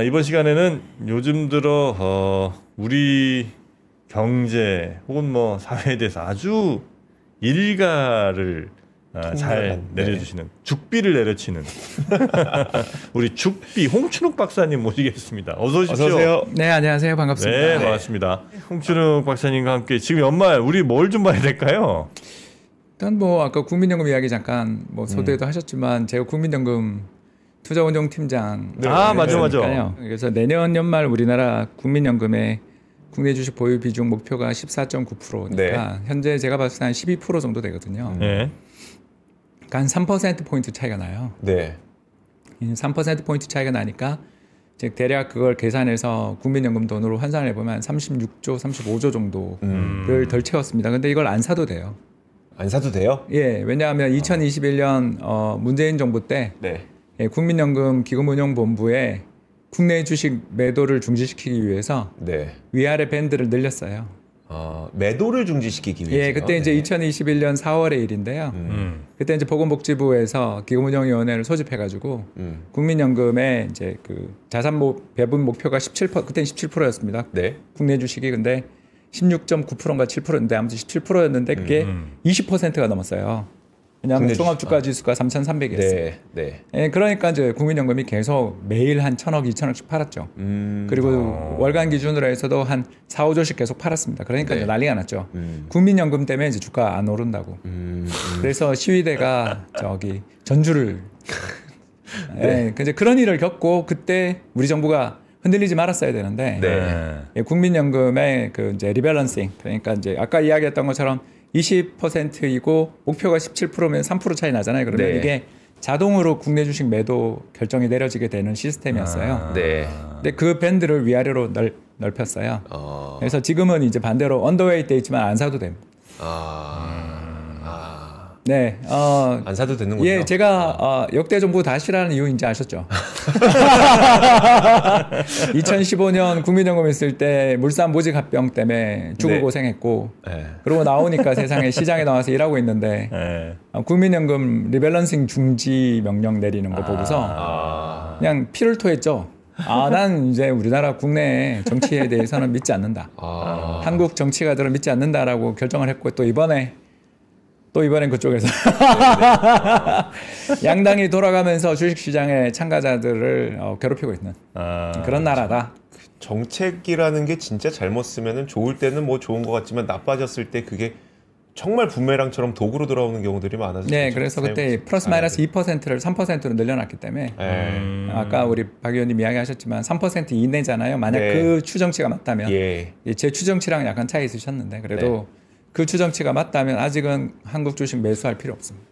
이번 시간에는 요즘 들어 우리 경제 혹은 뭐 사회에 대해서 아주 일가를 잘 내려주시는 죽비를 내려치는 우리 죽비 홍춘욱 박사님 모시겠습니다. 어서 오십시오. 어서 오세요. 네, 안녕하세요. 반갑습니다. 네, 반갑습니다. 홍춘욱 박사님과 함께 지금 연말 우리 뭘 좀 봐야 될까요? 일단 뭐 아까 국민연금 이야기 잠깐 뭐 소개도 하셨지만 제가 국민연금 투자운용팀장 맞아. 그래서 내년 연말 우리나라 국민연금의 국내 주식 보유 비중 목표가 14.9%니까 현재 제가 봤을 때 한 12% 정도 되거든요. 네. 그러니까 한 3%포인트 차이가 나요. 네. 3%포인트 차이가 나니까 즉 대략 그걸 계산해서 국민연금 돈으로 환산을 해보면 36조, 35조 정도를 덜 채웠습니다. 근데 이걸 안 사도 돼요. 안 사도 돼요? 예, 왜냐하면 2021년 문재인 정부 때 국민연금 기금운용본부에 국내 주식 매도를 중지시키기 위해서 위아래 밴드를 늘렸어요. 매도를 중지시키기 위해서. 예, 그때 이제 2021년 4월의 일인데요. 그때 이제 보건복지부에서 기금운용위원회를 소집해가지고 국민연금의 이제 그 자산 배분 목표가 17%, 그때는 17%였습니다. 국내 주식이 근데 16.9%인가 7%였는데 아무튼 17%였는데 그게 20%가 넘었어요. 왜냐하면 종합주가지수가 3,300이었어요. 예, 그러니까 이제 국민연금이 계속 매일 한 1,000억, 2,000억씩 팔았죠. 그리고 월간 기준으로 해서도 한 4, 5조씩 계속 팔았습니다. 그러니까 이제 난리가 났죠. 국민연금 때문에 이제 주가 안 오른다고. 그래서 시위대가 저기 전주를 이제 그런 일을 겪고 그때 우리 정부가 흔들리지 말았어야 되는데 국민연금의 그 이제 리밸런싱, 그러니까 이제 아까 이야기했던 것처럼 20%이고 목표가 17%면 3% 차이 나잖아요. 그러면 이게 자동으로 국내 주식 매도 결정이 내려지게 되는 시스템이었어요. 근데 그 밴드를 위아래로 넓혔어요. 그래서 지금은 이제 반대로 언더웨이트 돼 있지만 안 사도 됩니다. 안 사도 되는군요. 예, 제가 역대 정부 다 싫어하는 이유인지 아셨죠? 2015년 국민연금 있을 때 물산 모직 합병 때문에 죽을 고생했고 그러고 나오니까 세상에 시장에 나와서 일하고 있는데 국민연금 리밸런싱 중지 명령 내리는 거 보고서 그냥 피를 토했죠. 난 이제 우리나라 국내 정치에 대해서는 믿지 않는다. 한국 정치가들은 믿지 않는다라고 결정을 했고 또 이번엔 그쪽에서 양당이 돌아가면서 주식시장의 참가자들을 괴롭히고 있는 그런 나라다. 정책이라는 게 진짜 잘못 쓰면은 좋을 때는 뭐 좋은 것 같지만 나빠졌을 때 그게 정말 부메랑처럼 도구로 돌아오는 경우들이 많아서 그래서 그때 플러스 마이너스 2%를 3%로 늘려놨기 때문에 아까 우리 박 의원님 이야기하셨지만 3% 이내잖아요. 만약 그 추정치가 맞다면 제 추정치랑 약간 차이 있으셨는데 그래도 그 추정치가 맞다면 아직은 한국 주식 매수할 필요 없습니다.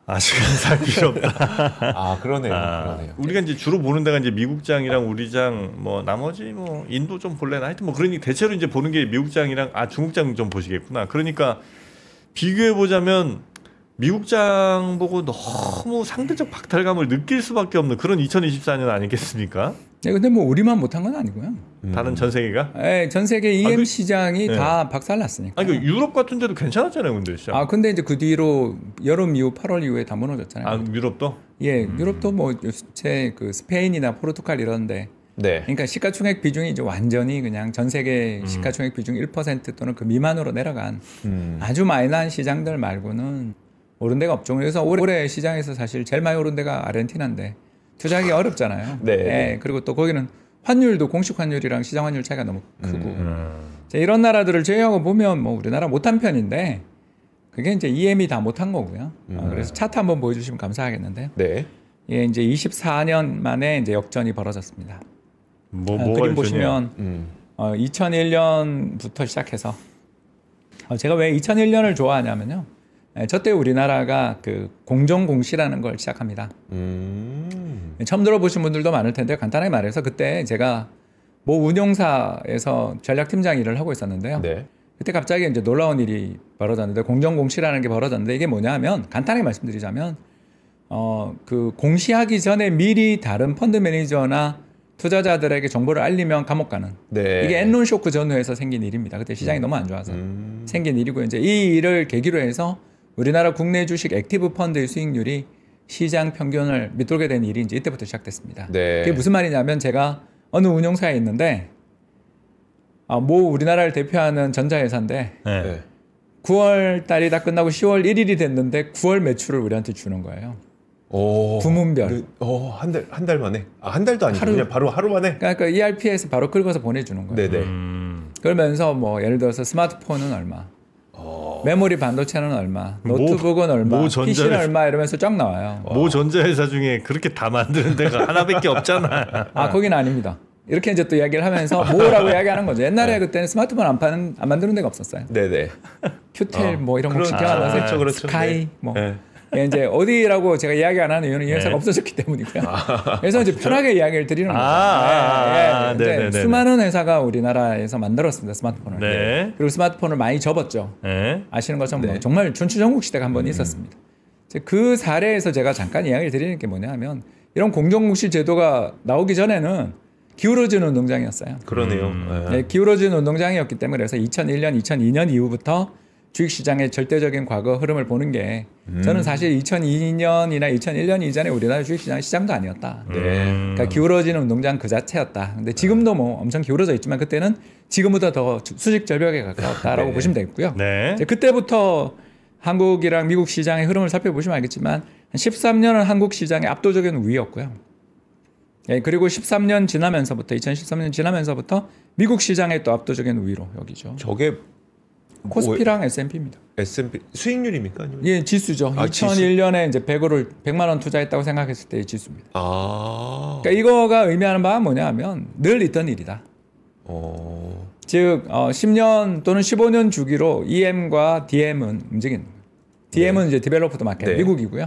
아직은 살 필요 없다. 그러네요. 우리가 이제 주로 보는 데가 이제 미국장이랑 우리장 뭐 나머지 뭐 인도 좀 볼래나 하여튼 뭐 그러니 대체로 이제 보는 게 미국장이랑 중국장 좀 보시겠구나. 그러니까 비교해 보자면 미국장 보고 너무 상대적 박탈감을 느낄 수밖에 없는 그런 2024년 아니겠습니까? 근데 뭐 우리만 못한 건 아니고요. 다른 전 세계가? 전 세계 EM 시장이 다 박살났으니까. 유럽 같은 데도 괜찮았잖아요, 근데 시장. 근데 이제 그 뒤로 여름 이후 8월 이후에 다 무너졌잖아요. 유럽도? 예, 유럽도 뭐 그 스페인이나 포르투갈 이런데. 그러니까 시가총액 비중이 이제 완전히 그냥 전 세계 시가총액 비중 1% 또는 그 미만으로 내려간 아주 마이너한 시장들 말고는 오른 데가 없죠. 그래서 올해 시장에서 사실 제일 많이 오른 데가 아르헨티나인데 투자하기 어렵잖아요. 그리고 또 거기는 환율도 공식 환율이랑 시장 환율 차이가 너무 크고 이런 나라들을 제외하고 보면 뭐 우리나라 못한 편인데 그게 이제 EM이 다 못한 거고요. 그래서 차트 한번 보여주시면 감사하겠는데요. 이제 24년 만에 이제 역전이 벌어졌습니다. 그림 보시면 2001년부터 시작해서 제가 왜 2001년을 좋아하냐면요. 저때 우리나라가 그 공정공시라는 걸 시작합니다. 처음 들어보신 분들도 많을 텐데 간단하게 말해서 그때 제가 모 운용사에서 전략팀장 일을 하고 있었는데요. 그때 갑자기 이제 놀라운 일이 벌어졌는데 공정공시라는 게 벌어졌는데 이게 뭐냐면 간단하게 말씀드리자면 그 공시하기 전에 미리 다른 펀드 매니저나 투자자들에게 정보를 알리면 감옥 가는 이게 엔론 쇼크 전후에서 생긴 일입니다. 그때 시장이 너무 안 좋아서 생긴 일이고 이제 이 일을 계기로 해서 우리나라 국내 주식 액티브 펀드의 수익률이 시장 평균을 밑돌게 된 일이 이제 이때부터 시작됐습니다. 네. 그게 무슨 말이냐면 제가 어느 운용사에 있는데 모 우리나라를 대표하는 전자회사인데 네. 네. 9월 달이 다 끝나고 10월 1일이 됐는데 9월 매출을 우리한테 주는 거예요. 오. 부문별. 한 달 만에. 한 달도 아니고 그냥 바로 하루 만에. 그러니까 ERP에서 바로 긁어서 보내주는 거예요. 네네. 그러면서 뭐 예를 들어서 스마트폰은 얼마, 메모리 반도체는 얼마, 노트북은 얼마, 모 전자회사- PC는 얼마 이러면서 쫙 나와요. 모 전자회사 중에 그렇게 다 만드는 데가 하나밖에 없잖아. 거긴 아닙니다. 이렇게 이제 또 이야기를 하면서 뭐라고 이야기하는 거죠. 옛날에 그때는 스마트폰 안 만드는 데가 없었어요. 네네. 큐텔 뭐 이런 거 혹시 기억나세요? 그렇죠. 스카이 네. 뭐. 네. 예, 이제 어디라고 제가 이야기 안 하는 이유는 이 회사가 네. 없어졌기 때문이고요. 그래서 이제 편하게 이야기를 드리는 거죠. 이제 네네네. 수많은 회사가 우리나라에서 만들었습니다. 스마트폰을. 네. 그리고 스마트폰을 많이 접었죠. 네. 아시는 것처럼 뭐 네. 정말 전추전국 시대가 한 번 있었습니다. 이제 그 사례에서 제가 잠깐 이야기를 드리는 게 뭐냐면 이런 공정공시 제도가 나오기 전에는 기울어진 운동장이었어요. 그러네요. 네, 기울어진 운동장이었기 때문에 그래서 2001년, 2002년 이후부터 주식시장의 절대적인 과거 흐름을 보는 게 저는 사실 2002년이나 2001년 이전에 우리나라 주식시장은 시장도 아니었다. 네. 그러니까 기울어지는 운동장 그 자체였다. 근데 지금도 뭐 엄청 기울어져 있지만 그때는 지금보다 더 수직 절벽에 가까웠다라고 네. 보시면 되겠고요. 네. 이제 그때부터 한국이랑 미국 시장의 흐름을 살펴보시면 알겠지만 13년은 한국 시장의 압도적인 우위였고요. 예, 그리고 13년 지나면서부터 2013년 지나면서부터 미국 시장의 또 압도적인 우위로 여기죠. 저게 코스피랑 S&P입니다. S&P 수익률입니까? 아니면? 예, 지수죠. 아, 2001년에 이제 100만 원 투자했다고 생각했을 때의 지수입니다. 아. 그러니까 이거가 의미하는 바는 뭐냐면 늘 있던 일이다. 즉 10년 또는 15년 주기로 EM과 DM은 움직이는 거예요. DM은 이제 디벨로프드 마켓 네. 미국이고요.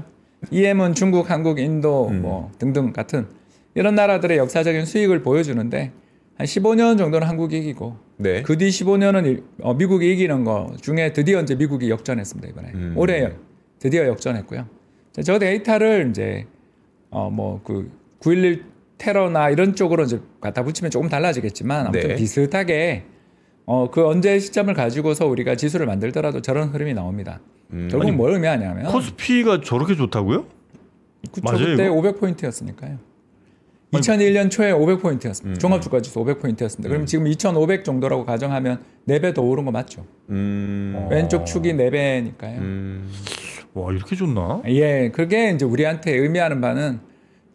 EM은 중국, 한국, 인도 뭐 등등 같은 이런 나라들의 역사적인 수익을 보여주는데 한 15년 정도는 한국이 이기고 네. 그 뒤 15년은 미국이 이기는 거 중에 드디어 이제 미국이 역전했습니다 이번에 올해 드디어 역전했고요. 저 데이터를 이제 뭐 그 9.11 테러나 이런 쪽으로 이제 갖다 붙이면 조금 달라지겠지만 아무튼 네. 비슷하게 그 언제 시점을 가지고서 우리가 지수를 만들더라도 저런 흐름이 나옵니다. 결국 뭘 의미하냐면 코스피가 저렇게 좋다고요? 맞아요, 그때 이거? 500포인트였으니까요. 2001년 초에 500포인트였습니다. 종합주가지수 500포인트였습니다. 그럼 지금 2,500 정도라고 가정하면 4배 더 오른 거 맞죠? 왼쪽 축이 4배니까요. 와, 이렇게 좋나? 예, 그게 이제 우리한테 의미하는 바는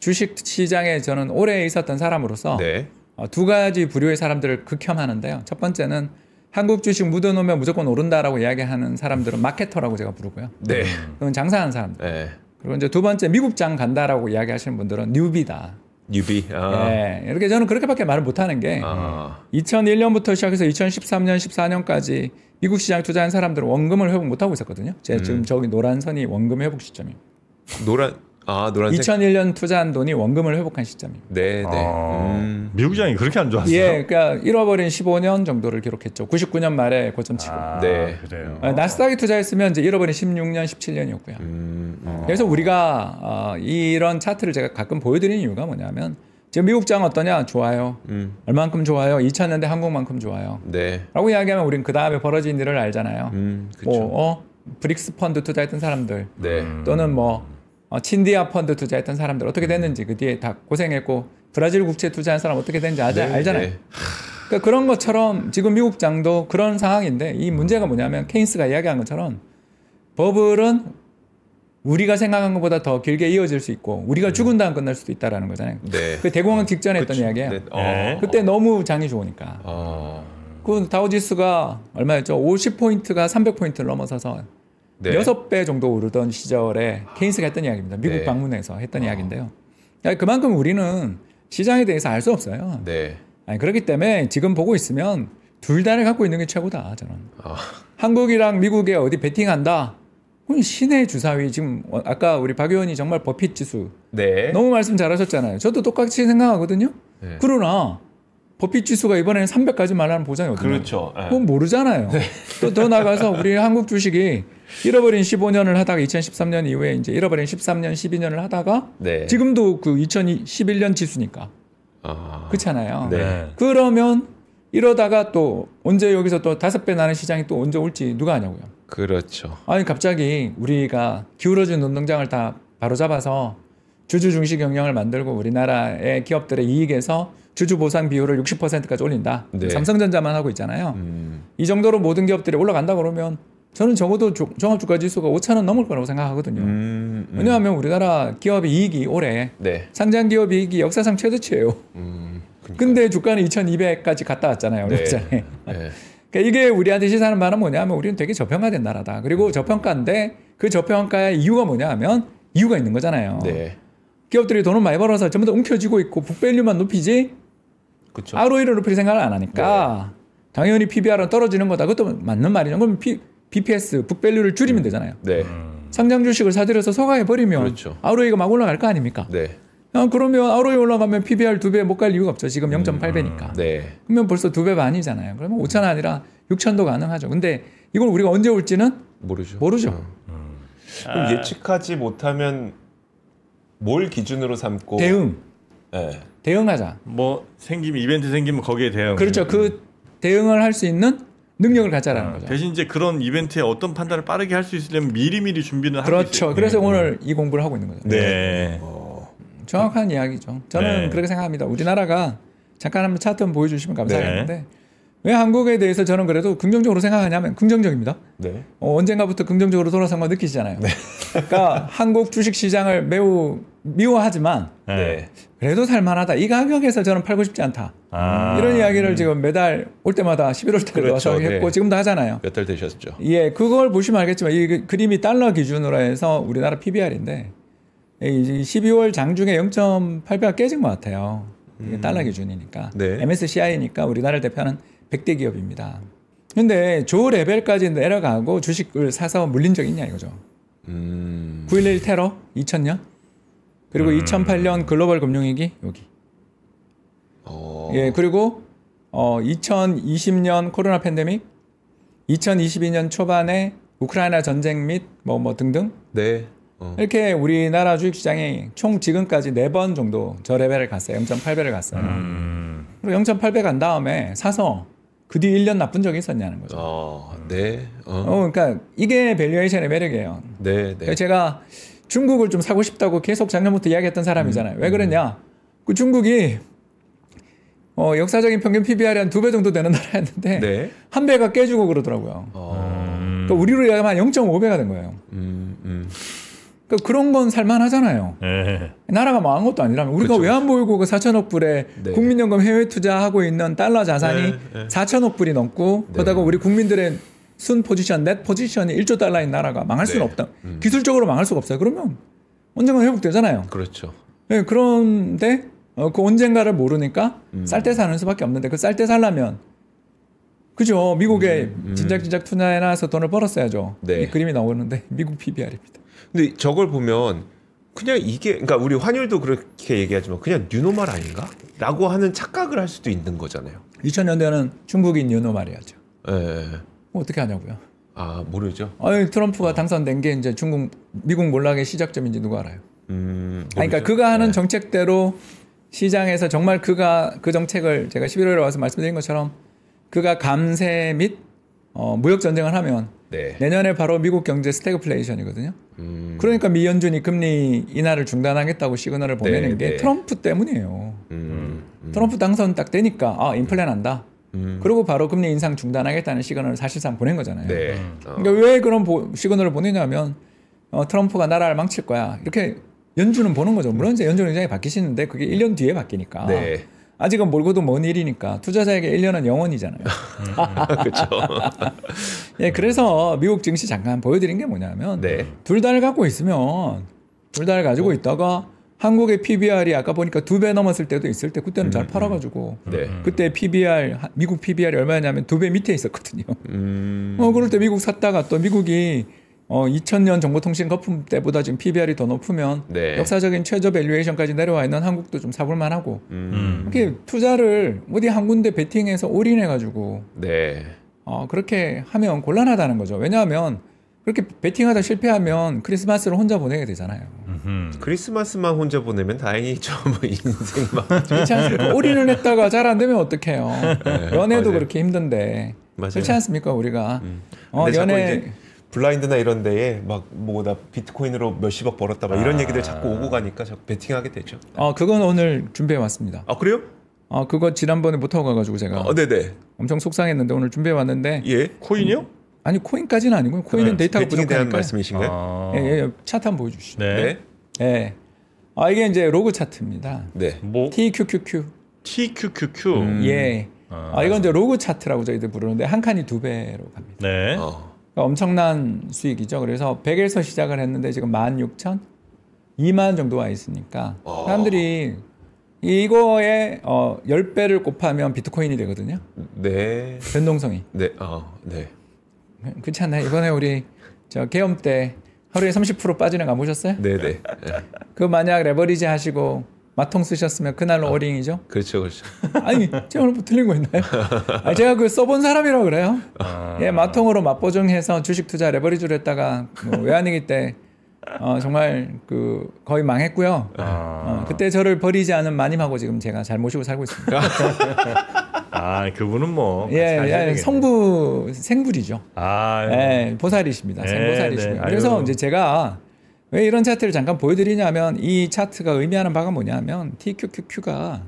주식 시장에 저는 오래 있었던 사람으로서 네. 두 가지 부류의 사람들을 극혐하는데요. 첫 번째는 한국 주식 묻어놓으면 무조건 오른다라고 이야기하는 사람들은 마케터라고 제가 부르고요. 네. 그건 장사하는 사람들. 네. 그리고 이제 두 번째 미국장 간다라고 이야기하시는 분들은 뉴비다. 뉴비. 예, 이렇게 저는 그렇게밖에 말을 못하는 게 2001년부터 시작해서 2013년, 14년까지 미국 시장에 투자한 사람들은 원금을 회복 못하고 있었거든요. 지금 저기 노란 선이 원금 회복 시점이에요. 노란색. 2001년 투자한 돈이 원금을 회복한 시점입니다. 네, 네. 미국장이 그렇게 안 좋았어요? 예, 그러니까 잃어버린 15년 정도를 기록했죠. 99년 말에 고점 치고. 네. 그래요. 나스닥이 투자했으면 이제 잃어버린 16년, 17년이었고요. 그래서 우리가 이런 차트를 제가 가끔 보여드리는 이유가 뭐냐면 지금 미국장 어떠냐? 좋아요. 얼만큼 좋아요? 2000년대 한국만큼 좋아요. 네. 라고 이야기하면 우리는 그 다음에 벌어진 일을 알잖아요. 그렇죠. 뭐 브릭스 펀드 투자했던 사람들 네. 또는 뭐 친디아 펀드 투자했던 사람들 어떻게 됐는지 그 뒤에 다 고생했고 브라질 국채 투자한 사람 어떻게 됐는지 알잖아요. 네. 그러니까 그런 것처럼 지금 미국장도 그런 상황인데 이 문제가 뭐냐면 케인스가 이야기한 것처럼 버블은 우리가 생각한 것보다 더 길게 이어질 수 있고 우리가 죽은 다음 끝날 수도 있다라는 거잖아요. 네. 그 대공황 직전에 했던 이야기예요. 네. 그때 너무 장이 좋으니까. 그 다우지수가 얼마였죠? 50포인트가 300포인트를 넘어서서 네. 6배 정도 오르던 시절에 케인스가 했던 이야기입니다. 미국 네. 방문해서 했던 이야기인데요. 그만큼 우리는 시장에 대해서 알 수 없어요. 네. 그렇기 때문에 지금 보고 있으면 둘 다를 갖고 있는 게 최고다. 저는. 한국이랑 미국에 어디 베팅한다. 그건 신의 주사위. 지금 아까 우리 박 의원이 정말 버핏 지수 네. 너무 말씀 잘하셨잖아요. 저도 똑같이 생각하거든요. 네. 그러나 버핏 지수가 이번에는 300까지 말하는 보장이 어디냐? 그렇죠. 네. 그건 모르잖아요. 또 더 나가서 우리 한국 주식이 잃어버린 15년을 하다가 2013년 이후에 이제 잃어버린 13년, 12년을 하다가 네. 지금도 그 2011년 지수니까 그렇잖아요. 네. 그러면 이러다가 또 언제 여기서 또 5배 나는 시장이 또 언제 올지 누가 아냐고요. 그렇죠. 아니 갑자기 우리가 기울어진 운동장을 다 바로 잡아서 주주 중시 경영을 만들고 우리나라의 기업들의 이익에서 주주 보상 비율을 60%까지 올린다. 네. 삼성전자만 하고 있잖아요. 이 정도로 모든 기업들이 올라간다 그러면 저는 적어도 종합주가지수가 5,000원 넘을 거라고 생각하거든요. 왜냐하면 우리나라 기업의 이익이 올해 네. 상장 기업 이익이 역사상 최저치예요. 근데 주가는 2,200까지 갔다 왔잖아요. 네. 네. 네. 그러니까 이게 우리한테 시사하는 말은 뭐냐면 우리는 되게 저평가된 나라다. 그리고 저평가인데 그 저평가의 이유가 뭐냐면 이유가 있는 거잖아요. 네. 기업들이 돈을 많이 벌어서 전부 다 움켜쥐고 있고 북밸류만 높이지 그렇죠. ROE를 높일 생각을 안 하니까 당연히 PBR은 떨어지는 거다. 그것도 맞는 말이죠. 그럼 BPS, 북밸류를 줄이면 되잖아요. 네. 상장 주식을 사들여서 소가해버리면 그렇죠. ROE가 막 올라갈 거 아닙니까? 네. 그러면 ROE 올라가면 PBR 2배 못 갈 이유가 없죠. 지금 0.8배니까. 네. 그러면 벌써 2배 반이잖아요. 그러면 5천 아니라 6천도 가능하죠. 근데 이걸 우리가 언제 올지는 모르죠. 그럼 예측하지 못하면 뭘 기준으로 삼고 대응. 네. 대응하자. 뭐 생기면 이벤트 생기면 거기에 대응. 그렇죠. 그 대응을 할 수 있는 능력을 갖자라는 거죠. 대신 이제 그런 이벤트에 어떤 판단을 빠르게 할 수 있으려면 미리미리 준비는 하고 그렇죠. 그래서 오늘 이 공부를 하고 있는 거죠. 네. 정확한 이야기죠. 저는 네. 그렇게 생각합니다. 우리나라가 잠깐 한번 차트 한번 보여주시면 감사하겠는데 왜 한국에 대해서 저는 그래도 긍정적으로 생각하냐면 긍정적입니다. 네. 언젠가부터 긍정적으로 돌아선 거 느끼시잖아요. 그러니까 한국 주식 시장을 매우 미워하지만 네. 그래도 살만하다. 이 가격에서 저는 팔고 싶지 않다. 이런 이야기를 지금 매달 올 때마다 11월 달에 그렇죠. 와서 했고 네. 지금도 하잖아요. 몇 달 되셨죠? 예, 그걸 보시면 알겠지만 이 그림이 달러 기준으로 해서 우리나라 PBR인데 12월 장중에 0.8배가 깨진 것 같아요. 이게 달러 기준이니까. 네. MSCI니까 우리나라를 대표하는 100대 기업입니다. 근데 조 레벨까지 내려가고 주식을 사서 물린 적이 있냐 이거죠. 9.11 테러 2000년 그리고 2008년 글로벌 금융위기 여기. 예, 그리고 2020년 코로나 팬데믹 2022년 초반에 우크라이나 전쟁 및 뭐 등등 네. 이렇게 우리나라 주식시장이 총 지금까지 4번 정도 저 레벨을 갔어요. 0.8배를 갔어요. 그리고 0.8배 간 다음에 사서 그 뒤 1년 나쁜 적이 있었냐는 거죠. 네. 그러니까 이게 밸류에이션의 매력이에요. 네. 네. 제가 중국을 좀 사고 싶다고 계속 작년부터 이야기했던 사람이잖아요. 왜 그랬냐? 그 중국이 역사적인 평균 PBR이 한 2배 정도 되는 나라였는데 네. 한 배가 깨지고 그러더라고요. 그러니까 우리로 얘기하면 한 0.5배가 된 거예요. 그러니까 그런 건 살만하잖아요. 네. 나라가 망한 것도 아니라면 우리가 그쵸. 왜 안 보이고 그 4천억 불에 네. 국민연금 해외 투자하고 있는 달러 자산이 네. 4천억 불이 넘고 그러다가 우리 국민들의 순 포지션, 넷 포지션이 1조 달러인 나라가 망할 수는 없다. 기술적으로 망할 수가 없어요. 그러면 언젠가 회복되잖아요. 그렇죠. 네, 그런데 그 언젠가를 모르니까 쌀 때 사는 수밖에 없는데 그 쌀 때 살려면 그죠? 미국에 진작 투자해놔서 돈을 벌었어야죠. 네. 이 그림이 나오는데 미국 PBR입니다. 근데 저걸 보면 그냥 이게 그러니까 우리 환율도 그렇게 얘기하지만 그냥 뉴노말 아닌가? 라고 하는 착각을 할 수도 있는 거잖아요. 2000년대는 중국이 뉴노말이었죠. 네. 어떻게 하냐고요? 모르죠. 트럼프가 당선된 게 이제 미국 몰락의 시작점인지 누가 알아요? 그러니까 모르죠. 그가 하는 정책대로 시장에서 정말 그가 그 정책을 제가 11월에 와서 말씀드린 것처럼 그가 감세 및 무역 전쟁을 하면 네. 내년에 바로 미국 경제 스태그플레이션이거든요. 그러니까 미 연준이 금리 인하를 중단하겠다고 시그널을 보내는 게 네. 트럼프 때문이에요. 트럼프 당선 딱 되니까 인플레 난다. 그리고 바로 금리 인상 중단하겠다는 시그널을 사실상 보낸 거잖아요. 네. 그러니까 왜 그런 시그널을 보내냐면 트럼프가 나라를 망칠 거야. 이렇게 연준은 보는 거죠. 물론 이제 연준 의장이 바뀌시는데 그게 1년 뒤에 바뀌니까. 네. 아직은 멀고도 먼 일이니까 투자자에게 1년은 영원이잖아요. 그렇죠. 예, 그래서 미국 증시 잠깐 보여드린 게 뭐냐면 네. 둘 다를 갖고 있으면 둘 다를 가지고 있다가 한국의 PBR이 아까 보니까 2배 넘었을 때도 있을 때 그때는 잘 팔아가지고 네. 그때 미국 PBR이 얼마냐면 2배 밑에 있었거든요. 그럴 때 미국 샀다가 또 미국이 2000년 정보통신 거품 때보다 지금 PBR이 더 높으면 네. 역사적인 최저 밸류에이션까지 내려와 있는 한국도 좀 사볼 만하고 이렇게 투자를 어디 한 군데 베팅해서 올인해가지고 네. 그렇게 하면 곤란하다는 거죠. 왜냐하면 그렇게 베팅하다 실패하면 크리스마스를 혼자 보내게 되잖아요. 크리스마스만 혼자 보내면 다행이죠. 뭐 인생만. 그렇지 않습니까? 올인을 했다가 잘 안 되면 어떡해요. 연애도 맞아요. 그렇게 힘든데. 맞아요. 그렇지 않습니까 우리가. 근데 자꾸 연애 이제 블라인드나 이런 데에 막 뭐 나 비트코인으로 몇십억 벌었다 막 이런 얘기들 자꾸 오고 가니까 자꾸 베팅하게 되죠. 그건 오늘 준비해 왔습니다. 아 그래요? 그거 지난번에 못 하고 가가지고 제가 네네. 엄청 속상했는데 오늘 준비해 왔는데. 예. 코인이요? 아니 코인까지는 아니고 코인은 데이터가 베팅에 대한 부족하니까. 말씀이신가요? 예, 차트 한번 보여주시죠. 네. 예. 이게 이제 로그 차트입니다. 네. 뭐 TQQQ. TQQQ. 예. 이건 이제 로그 차트라고 저희들 부르는데 한 칸이 2배로 갑니다. 네. 그러니까 엄청난 수익이죠. 그래서 100에서 시작을 했는데 지금 16,000, 2만 정도 와 있으니까 사람들이 이거에 10배를 곱하면 비트코인이 되거든요. 네. 변동성이. 네. 네. 그렇지 않나요? 이번에 우리 저 계엄 때 하루에 30% 빠지는 거 안 보셨어요? 네네. 그 만약 레버리지 하시고 마통 쓰셨으면 그날로 어링이죠? 그렇죠, 그렇죠. 아니 제가 오늘 뭐 틀린 거 있나요? 제가 그 써본 사람이라고 그래요. 예, 마통으로 맞보증해서 주식 투자 레버리지로 했다가 외환위기 때 정말 그 거의 망했고요. 그때 저를 버리지 않은 마님하고 지금 제가 잘 모시고 살고 있습니다. 그분은 뭐 예, 생불이죠. 예, 보살이십니다. 생보살이시고요. 네. 그래서 아유. 이제 제가 왜 이런 차트를 잠깐 보여드리냐면 이 차트가 의미하는 바가 뭐냐면 TQQQ가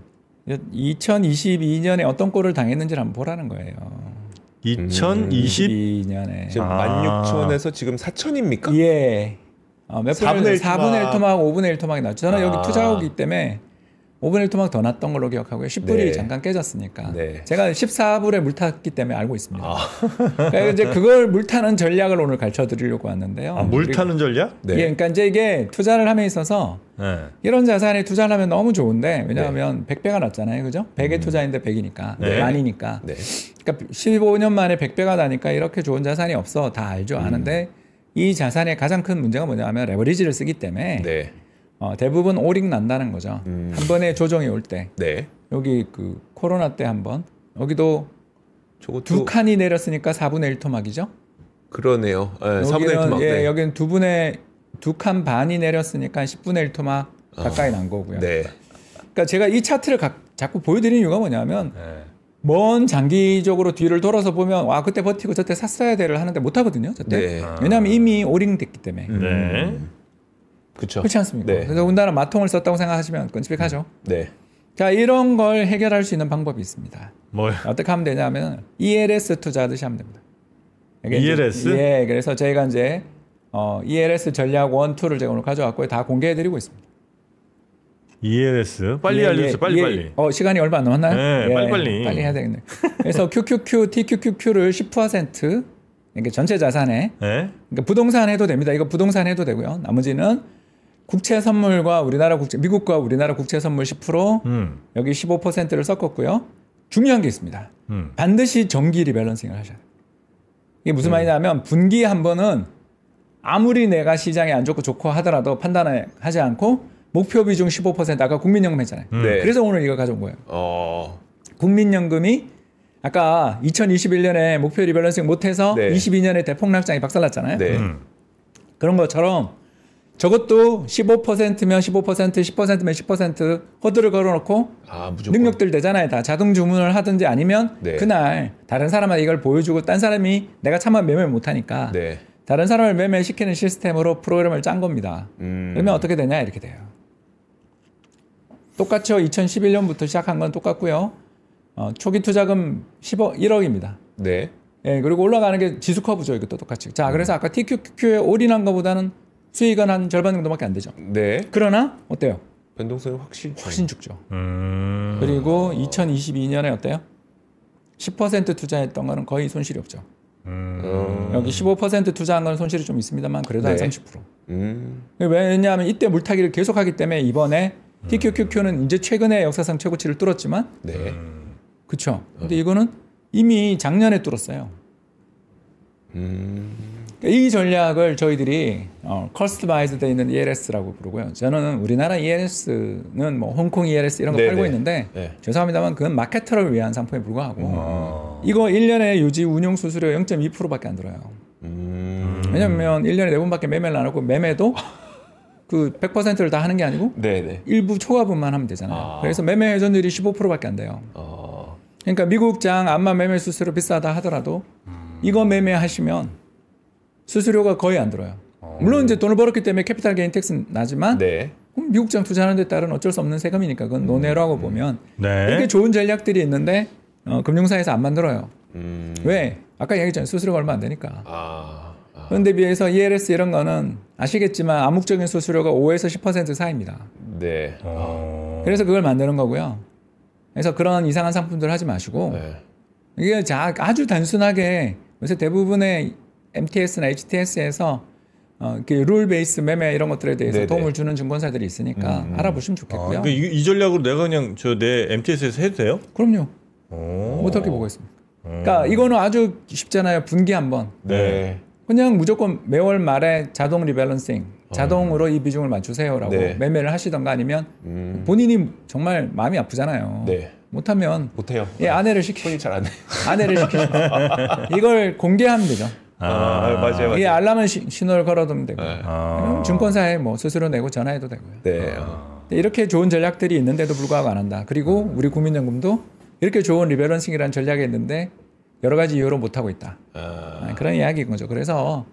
2022년에 어떤 꼴을 당했는지를 한번 보라는 거예요. 2022년에 지금 16,000에서 지금 4,000입니까? 예. 몇 4분의 4분의 1 1 토막, 5분의 1 토막이 났죠. 저는 여기 투자하기 때문에 5분의 1 토막 더 났던 걸로 기억하고요. 10불이 네. 잠깐 깨졌으니까. 네. 제가 14불에 물 탔기 때문에 알고 있습니다. 그러니까 이제 그걸 물 타는 전략을 오늘 가르쳐 드리려고 왔는데요. 물 타는 전략? 네. 예, 그러니까 이제 이게 투자를 함에 있어서 네. 이런 자산에 투자를 하면 너무 좋은데 왜냐하면 100배가 났잖아요. 그죠? 100의 투자인데 100이니까. 네. 만이니까. 네. 그러니까 15년 만에 100배가 나니까 이렇게 좋은 자산이 없어. 다 알죠. 아는데 이 자산의 가장 큰 문제가 뭐냐면 레버리지를 쓰기 때문에 네. 대부분 오링 난다는 거죠. 한 번에 조정이 올 때. 네. 여기 그 코로나 때 한 번. 여기도 저것도 두 칸이 내렸으니까 4분의 1 토막이죠. 그러네요. 네, 4분의 1 토막. 예, 네. 여기는 두 칸 반이 내렸으니까 10분의 1 토막 가까이 난 거고요. 네. 그러니까 제가 이 차트를 자꾸 보여드리는 이유가 뭐냐면 네. 먼 장기적으로 뒤를 돌아서 보면 와 그때 버티고 저때 샀어야 돼를 하는데 못 하거든요. 저때. 네. 왜냐하면 이미 오링 됐기 때문에. 네. 그렇죠. 그렇지 않습니까? 네. 그래서 더군다나 마통을 썼다고 생각하시면 끔찍하죠. 네. 자, 이런 걸 해결할 수 있는 방법이 있습니다. 뭐요? 어떻게 하면 되냐면 ELS 투자하듯이 하면 됩니다. 이게 ELS? 예, 그래서 저희가 이제 ELS 전략 1, 2를 제가 오늘 가져왔고요. 다 공개해드리고 있습니다. ELS 빨리 예, 알려주세요. 예, 빨리. 시간이 얼마 안 남았나요? 네, 빨리. 빨리 해야 되겠네요. 그래서 QQQ, TQQQ를 10% 이게 전체 자산에 네. 그러니까 부동산 해도 됩니다. 이거 부동산 해도 되고요. 나머지는 국채 선물과 미국과 우리나라 국채 선물 10%, 여기 15%를 섞었고요. 중요한 게 있습니다. 반드시 정기 리밸런싱을 하셔야 돼요. 이게 무슨 말이냐면 분기 한 번은 아무리 내가 시장이 안 좋고 하더라도 판단을 하지 않고 목표 비중 15% 아까 국민연금 했잖아요. 네. 그래서 오늘 이거 가져온 거예요. 국민연금이 아까 2021년에 목표 리밸런싱 못해서 네. 22년에 대폭락장이 박살났잖아요. 네. 그런 것처럼 저것도 15%면 15%, 10%면 10% 허들을 걸어놓고 무조건. 능력들 되잖아요. 다 자동 주문을 하든지 아니면 네. 그날 다른 사람한테 이걸 보여주고 딴 사람이 내가 차마 매매를 못하니까 네. 다른 사람을 매매시키는 시스템으로 프로그램을 짠 겁니다. 그러면 어떻게 되냐 이렇게 돼요. 똑같죠. 2011년부터 시작한 건 똑같고요. 초기 투자금 1억입니다. 네. 예, 그리고 올라가는 게 지수 커브죠. 이것도 똑같이. 자, 그래서 아까 TQQ에 올인한 것보다는 수익은 한 절반 정도밖에 안 되죠. 네. 그러나 어때요? 변동성이 확실히 훨씬 죽죠. 그리고 2022년에 어때요? 10% 투자했던 거는 거의 손실이 없죠. 여기 15% 투자한 건 손실이 좀 있습니다만 그래도 한 네. 30%. 왜냐하면 이때 물타기를 계속하기 때문에 이번에 TQQQ는 이제 최근에 역사상 최고치를 뚫었지만 네. 그렇죠. 근데 이거는 이미 작년에 뚫었어요. 이 전략을 저희들이 커스터마이즈 되어 있는 ELS라고 부르고요. 저는 우리나라 ELS는 뭐 홍콩 ELS 이런 거 네, 팔고 네. 있는데 네. 죄송합니다만 그건 마케터를 위한 상품에 불과하고 이거 1년에 유지 운용 수수료 0.2%밖에 안 들어요. 왜냐면 1년에 4번밖에 매매를 안 하고 매매도 그 100%를 다 하는 게 아니고 네네. 일부 초과분만 하면 되잖아요. 그래서 매매 회전율이 15%밖에 안 돼요. 그러니까 미국장 암만 매매 수수료 비싸다 하더라도 이거 매매하시면 수수료가 거의 안 들어요. 물론 이제 돈을 벌었기 때문에 캐피탈 게인 텍스는 나지만 네. 그럼 미국장 투자하는 데 따른 어쩔 수 없는 세금이니까 그건 논외라고 보면 네. 이렇게 좋은 전략들이 있는데 금융사에서 안 만들어요. 왜? 아까 얘기했잖아요. 수수료가 얼마 안 되니까. 그런데 비해서 ELS 이런 거는 아시겠지만 암묵적인 수수료가 5에서 10% 사이입니다. 네. 그래서 그걸 만드는 거고요. 그래서 그런 이상한 상품들 하지 마시고 네. 이게 아주 단순하게 요새 대부분의 MTS나 HTS에서 룰 베이스 매매 이런 것들에 대해서 네네. 도움을 주는 증권사들이 있으니까 알아보시면 좋겠고요. 그러니까 이 전략으로 내가 그냥 내 MTS에서 해도 돼요? 그럼요. 어떻게 보고 있습니까? 그러니까 이거는 아주 쉽잖아요. 분기 한번. 네. 그냥 무조건 매월 말에 자동 리밸런싱, 자동으로 이 비중을 맞추세요라고 네. 매매를 하시던가 아니면 본인이 정말 마음이 아프잖아요. 네. 못하면 못해요. 예, 아내를 시키 손이 잘 안 돼. 아내를 시키시고 이걸 공개하면 되죠. 맞아요. 이 알람을 신호를 걸어두면 되고 네. 증권사에 뭐 스스로 내고 전화해도 되고요. 네. 이렇게 좋은 전략들이 있는데도 불구하고 안 한다. 그리고 우리 국민연금도 이렇게 좋은 리밸런싱이라는 전략이 있는데 여러 가지 이유로 못 하고 있다. 그런 이야기인 거죠. 그래서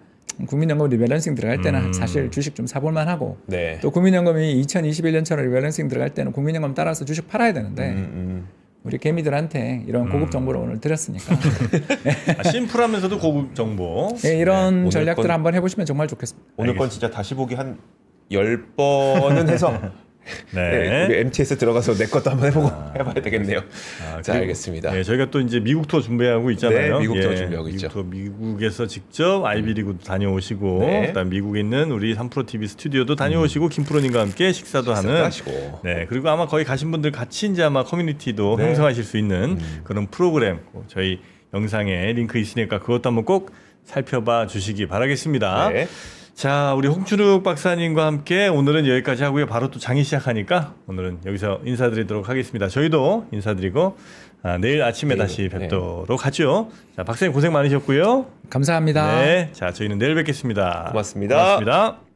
국민연금 리밸런싱 들어갈 때는 사실 주식 좀 사볼만 하고 네. 또 국민연금이 2021년처럼 리밸런싱 들어갈 때는 국민연금 따라서 주식 팔아야 되는데 우리 개미들한테 이런 고급 정보를 오늘 드렸으니까 심플하면서도 고급 정보. 예, 이런 오늘 전략들을 건- 한번 해보시면 정말 좋겠습니다. 오늘 건 진짜 다시 보기 한 10번은 해서 네. 우리 MTS 들어가서 내 것도 한번 해봐야 되겠네요. 자, 그리고, 알겠습니다. 네, 저희가 또 이제 미국 투어 준비하고 있잖아요. 네, 미국 투어 준비하고 있죠. 투어 미국에서 직접 아이비리그도 다녀오시고, 네. 그다음 미국에 있는 우리 3프로 TV 스튜디오도 다녀오시고, 김프로님과 함께 식사도 하는. 하시고. 네, 그리고 아마 거기 가신 분들 같이 이제 아마 커뮤니티도 네. 형성하실 수 있는 그런 프로그램 저희 영상에 링크 있으니까 그것도 한번 꼭 살펴봐 주시기 바라겠습니다. 네. 자, 우리 홍춘욱 박사님과 함께 오늘은 여기까지 하고요. 바로 또 장이 시작하니까 오늘은 여기서 인사드리도록 하겠습니다. 저희도 인사드리고 내일 아침에 다시 뵙도록 하죠. 자, 박사님 고생 많으셨고요. 감사합니다. 네, 자, 저희는 내일 뵙겠습니다. 고맙습니다. 고맙습니다.